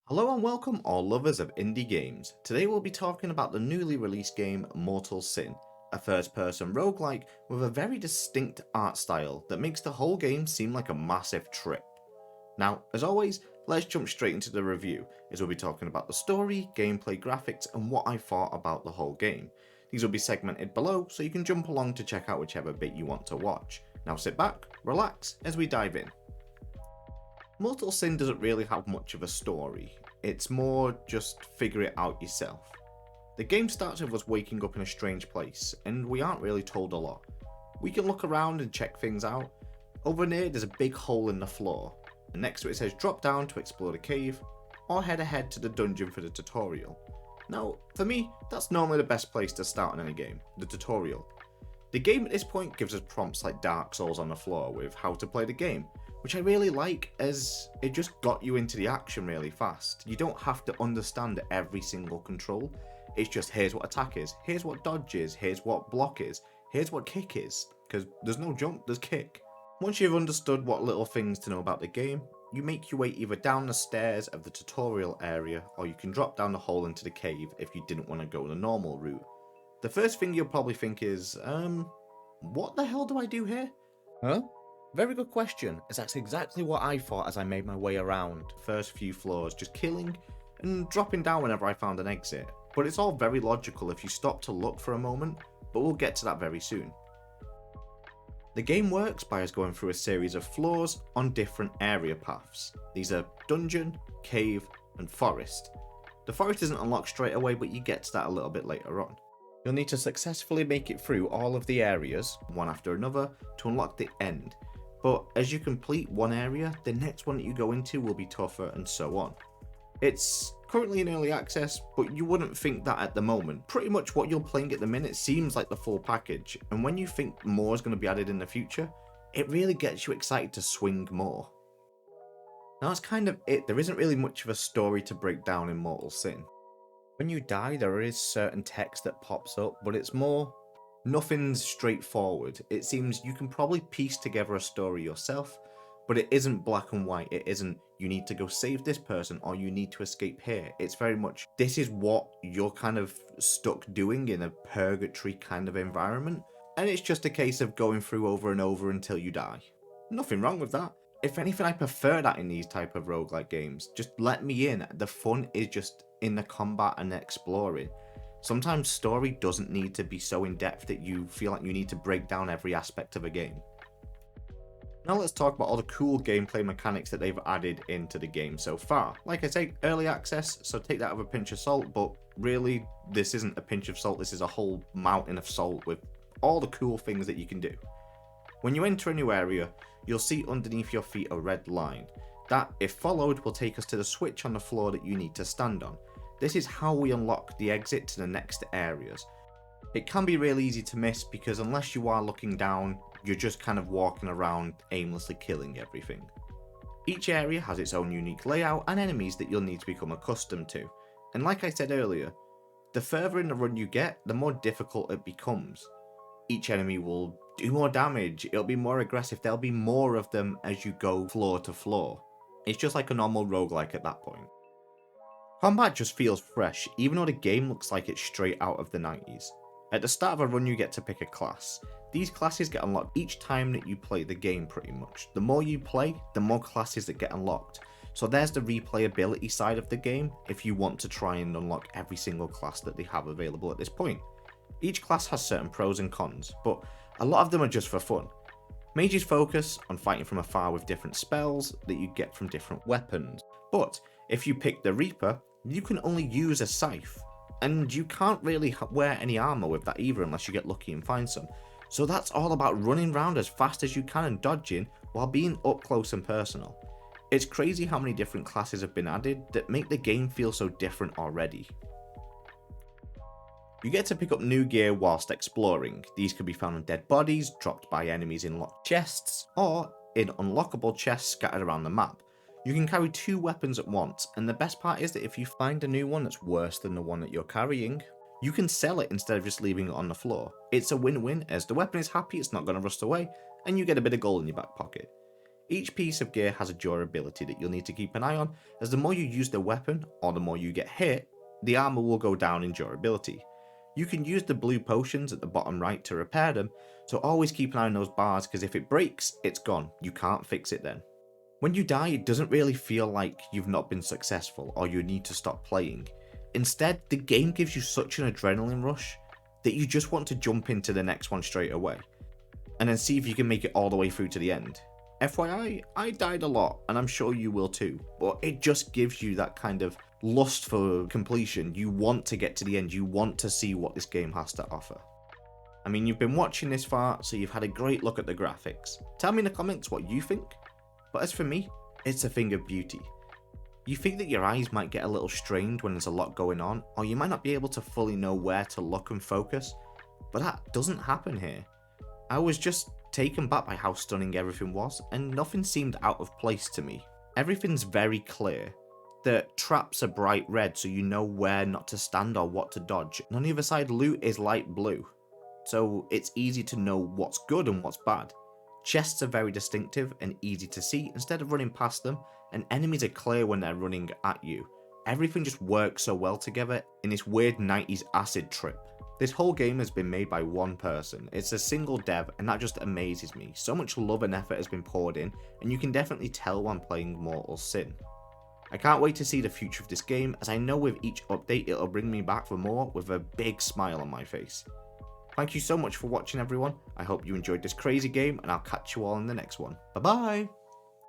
Hello and welcome all lovers of indie games. Today we'll be talking about the newly released game Mortal Sin, a first-person roguelike with a very distinct art style that makes the whole game seem like a massive trip. Now, as always, let's jump straight into the review, as we'll be talking about the story, gameplay, graphics, and what I thought about the whole game. These will be segmented below, so you can jump along to check out whichever bit you want to watch. Now sit back, relax, as we dive in. Mortal Sin doesn't really have much of a story, it's more just figure it out yourself. The game starts with us waking up in a strange place, and we aren't really told a lot. We can look around and check things out. Over near there's a big hole in the floor, and next to it says drop down to explore the cave, or head ahead to the dungeon for the tutorial. Now, for me, that's normally the best place to start in any game, the tutorial. The game at this point gives us prompts like Dark Souls on the floor with how to play the game, which I really like as it just got you into the action really fast. You don't have to understand every single control, it's just here's what attack is, here's what dodge is, here's what block is, here's what kick is, because there's no jump, there's kick. Once you've understood what little things to know about the game, you make your way either down the stairs of the tutorial area or you can drop down the hole into the cave if you didn't want to go the normal route. The first thing you'll probably think is, what the hell do I do here? Huh? Very good question, as that's exactly what I thought as I made my way around the first few floors, just killing and dropping down whenever I found an exit. But it's all very logical if you stop to look for a moment, but we'll get to that very soon. The game works by us going through a series of floors on different area paths. These are dungeon, cave, and forest. The forest isn't unlocked straight away, but you get to that a little bit later on. You'll need to successfully make it through all of the areas, one after another, to unlock the end. But as you complete one area, the next one that you go into will be tougher and so on. It's currently in early access, but you wouldn't think that at the moment. Pretty much what you're playing at the minute seems like the full package, and when you think more is going to be added in the future, it really gets you excited to swing more. Now that's kind of it, there isn't really much of a story to break down in Mortal Sin. When you die, there is certain text that pops up, but it's more nothing's straightforward. It seems you can probably piece together a story yourself, but it isn't black and white. It isn't you need to go save this person or you need to escape here. It's very much this is what you're kind of stuck doing in a purgatory kind of environment, and it's just a case of going through over and over until you die. Nothing wrong with that. If anything, I prefer that in these type of roguelike games. Just let me in. The fun is just in the combat and exploring. Sometimes story doesn't need to be so in depth that you feel like you need to break down every aspect of a game. Now let's talk about all the cool gameplay mechanics that they've added into the game so far. Like I say, early access, so take that with a pinch of salt, but really this isn't a pinch of salt, this is a whole mountain of salt with all the cool things that you can do. When you enter a new area, you'll see underneath your feet a red line. That, if followed, will take us to the switch on the floor that you need to stand on. This is how we unlock the exit to the next areas. It can be really easy to miss because unless you are looking down, you're just kind of walking around aimlessly killing everything. Each area has its own unique layout and enemies that you'll need to become accustomed to. And like I said earlier, the further in the run you get, the more difficult it becomes. Each enemy will do more damage, it'll be more aggressive, there'll be more of them as you go floor to floor. It's just like a normal roguelike at that point. Combat just feels fresh, even though the game looks like it's straight out of the 90s. At the start of a run you get to pick a class. These classes get unlocked each time that you play the game pretty much. The more you play, the more classes that get unlocked. So there's the replayability side of the game if you want to try and unlock every single class that they have available at this point. Each class has certain pros and cons, but a lot of them are just for fun. Mages focus on fighting from afar with different spells that you get from different weapons, but if you pick the Reaper, you can only use a scythe, and you can't really wear any armor with that either unless you get lucky and find some. So that's all about running around as fast as you can and dodging while being up close and personal. It's crazy how many different classes have been added that make the game feel so different already. You get to pick up new gear whilst exploring. These can be found on dead bodies, dropped by enemies in locked chests, or in unlockable chests scattered around the map. You can carry 2 weapons at once, and the best part is that if you find a new one that's worse than the one that you're carrying, you can sell it instead of just leaving it on the floor. It's a win-win, as the weapon is happy, it's not going to rust away, and you get a bit of gold in your back pocket. Each piece of gear has a durability that you'll need to keep an eye on, as the more you use the weapon or the more you get hit, the armor will go down in durability. You can use the blue potions at the bottom right to repair them, so always keep an eye on those bars because if it breaks, it's gone, you can't fix it then. When you die, it doesn't really feel like you've not been successful or you need to stop playing. Instead, the game gives you such an adrenaline rush that you just want to jump into the next one straight away, and then see if you can make it all the way through to the end. FYI, I died a lot, and I'm sure you will too, but it just gives you that kind of lust for completion. You want to get to the end, you want to see what this game has to offer. I mean, you've been watching this far, so you've had a great look at the graphics. Tell me in the comments what you think, but as for me, it's a thing of beauty. You think that your eyes might get a little strained when there's a lot going on, or you might not be able to fully know where to look and focus, but that doesn't happen here. I was just taken back by how stunning everything was, and nothing seemed out of place to me. Everything's very clear. The traps are bright red, so you know where not to stand or what to dodge, and on the other side loot is light blue, so it's easy to know what's good and what's bad. Chests are very distinctive and easy to see instead of running past them, and enemies are clear when they're running at you. Everything just works so well together in this weird 90s acid trip. This whole game has been made by one person. It's a single dev, and that just amazes me. So much love and effort has been poured in, and you can definitely tell when playing Mortal Sin. I can't wait to see the future of this game, as I know with each update it'll bring me back for more with a big smile on my face. Thank you so much for watching everyone, I hope you enjoyed this crazy game, and I'll catch you all in the next one. Bye bye!